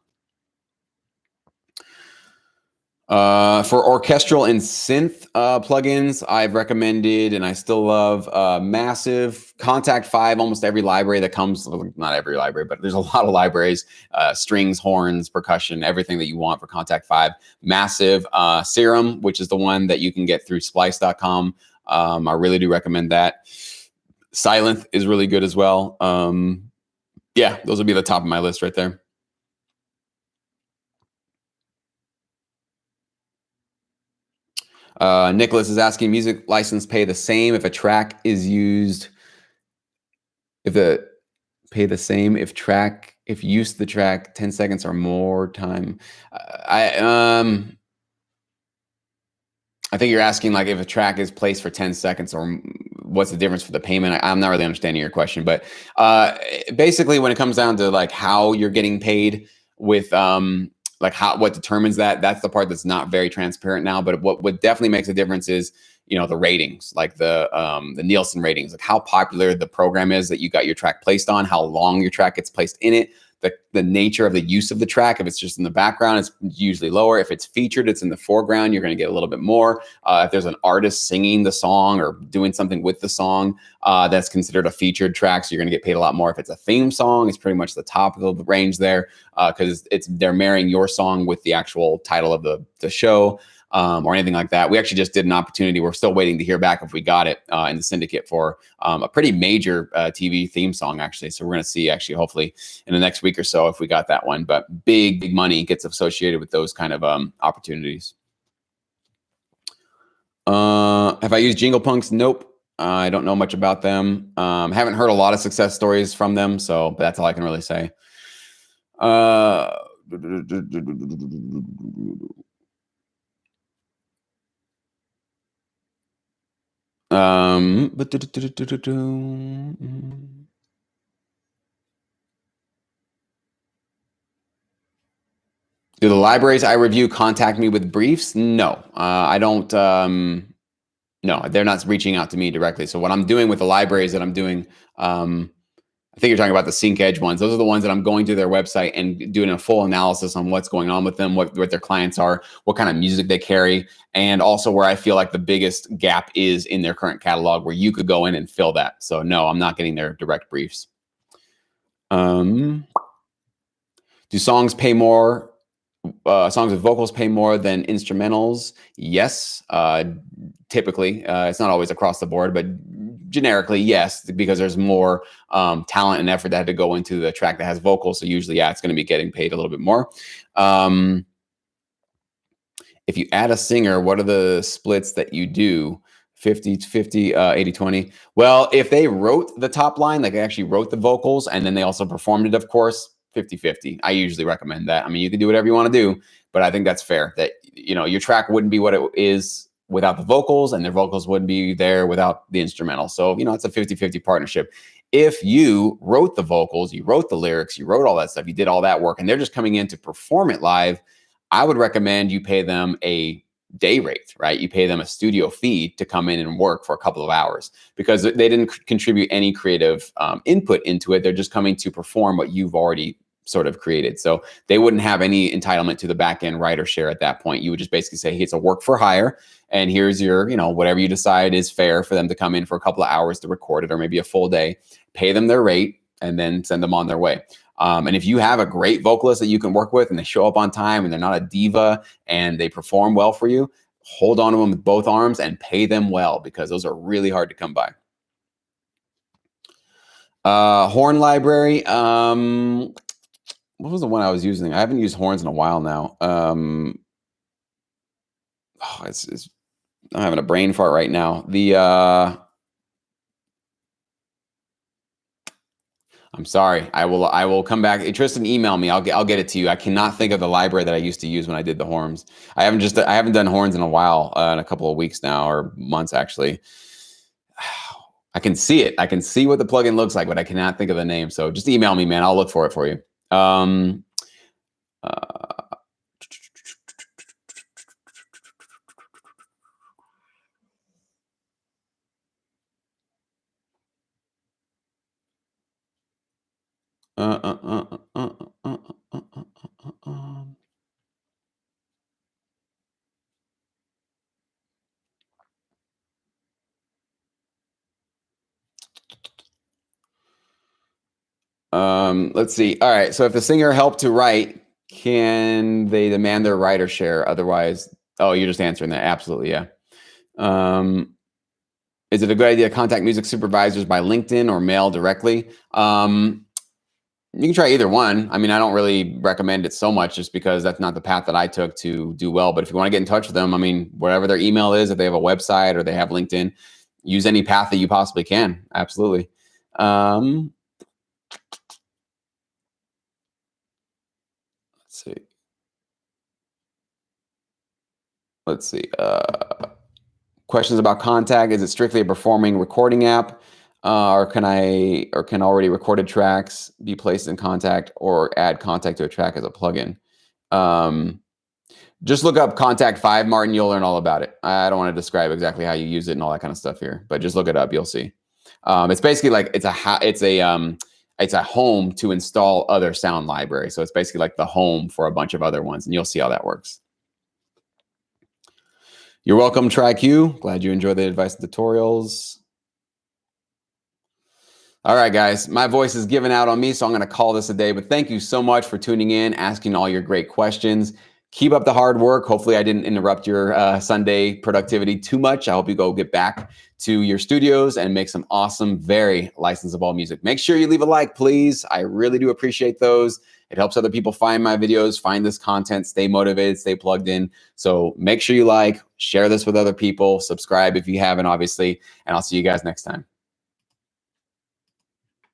For orchestral and synth plugins, I've recommended, and I still love Massive, Contact 5, almost every library that comes, not every library, but there's a lot of libraries, strings, horns, percussion, everything that you want for Contact 5. Massive, Serum, which is the one that you can get through splice.com. I really do recommend that. Silent is really good as well. Yeah, those would be the top of my list right there. Nicholas is asking, music license pay the same if a track is used, if use the track 10 seconds or more time. I think you're asking like if a track is placed for 10 seconds or what's the difference for the payment. I'm not really understanding your question, but basically when it comes down to like how you're getting paid with what determines that, that's the part that's not very transparent now. But what definitely makes a difference is, the ratings, like the Nielsen ratings, like how popular the program is that you got your track placed on, how long your track gets placed in it, the nature of the use of the track. If it's just in the background, it's usually lower. If it's featured, it's in the foreground, you're going to get a little bit more. If there's an artist singing the song or doing something with the song, that's considered a featured track, so you're going to get paid a lot more. If it's a theme song, it's pretty much the top of the range there, because they're marrying your song with the actual title of the show. Or anything like that. We actually just did an opportunity. We're still waiting to hear back if we got it in the syndicate for a pretty major TV theme song, actually. So we're going to see, actually, hopefully in the next week or so if we got that one. But big money gets associated with those kind of opportunities. Have I used Jingle Punks? Nope. I don't know much about them. Haven't heard a lot of success stories from them, but that's all I can really say. Do the libraries I review contact me with briefs? No, I don't. No, they're not reaching out to me directly. So what I'm doing with the libraries that I'm doing, I think you're talking about the Sync Edge ones. Those are the ones that I'm going to their website and doing a full analysis on what's going on with them, what their clients are, what kind of music they carry, and also where I feel like the biggest gap is in their current catalog where you could go in and fill that. So no, I'm not getting their direct briefs. Do songs pay more? Songs with vocals pay more than instrumentals? Yes, typically. It's not always across the board, but generically, yes, because there's more talent and effort that had to go into the track that has vocals. So usually, yeah, it's going to be getting paid a little bit more. If you add a singer, what are the splits that you do? 50-50, 80-20. Well, if they wrote the top line, like they actually wrote the vocals and then they also performed it, of course, 50-50. I usually recommend that. I mean, you can do whatever you want to do, but I think that's fair that, your track wouldn't be what it is without the vocals, and their vocals wouldn't be there without the instrumental. So, it's a 50-50 partnership. If you wrote the vocals, you wrote the lyrics, you wrote all that stuff, you did all that work, and they're just coming in to perform it live, I would recommend you pay them a day rate, right? You pay them a studio fee to come in and work for a couple of hours because they didn't contribute any creative input into it. They're just coming to perform what you've already sort of created. So they wouldn't have any entitlement to the back end writer share at that point. You would just basically say, hey, it's a work for hire. And here's your, whatever you decide is fair for them to come in for a couple of hours to record it, or maybe a full day, pay them their rate, and then send them on their way. And if you have a great vocalist that you can work with and they show up on time and they're not a diva and they perform well for you, hold on to them with both arms and pay them well, because those are really hard to come by. Horn library. What was the one I was using? I haven't used horns in a while now. oh, I'm having a brain fart right now. I'm sorry. I will come back. Tristan, email me. I'll get it to you. I cannot think of the library that I used to use when I did the horns. I haven't done horns in a while, in a couple of weeks now, or months actually. I can see it. I can see what the plugin looks like, but I cannot think of the name. So just email me, man. I'll look for it for you. Let's see. All right. So if the singer helped to write, can they demand their writer share? Otherwise, oh, you're just answering that. Absolutely. Yeah. Is it a good idea to contact music supervisors by LinkedIn or mail directly? You can try either one. I mean, I don't really recommend it so much just because that's not the path that I took to do well. But if you want to get in touch with them, I mean, whatever their email is, if they have a website or they have LinkedIn, use any path that you possibly can. Absolutely. Let's see. Let's see. Questions about Contact. Is it strictly a performing recording app? Or can already recorded tracks be placed in Contact or add Contact to a track as a plugin? Just look up Contact 5, Martin. You'll learn all about it. I don't want to describe exactly how you use it and all that kind of stuff here, but just look it up. You'll see. It's basically like it's a home to install other sound libraries. So it's basically like the home for a bunch of other ones, and you'll see how that works. You're welcome, TriQ. Glad you enjoy the advice and tutorials. All right, guys, my voice is giving out on me, so I'm going to call this a day. But thank you so much for tuning in, asking all your great questions. Keep up the hard work. Hopefully I didn't interrupt your Sunday productivity too much. I hope you go get back to your studios and make some awesome, very licensable music. Make sure you leave a like, please. I really do appreciate those. It helps other people find my videos, find this content, stay motivated, stay plugged in. So make sure you like, share this with other people, subscribe if you haven't, obviously, and I'll see you guys next time.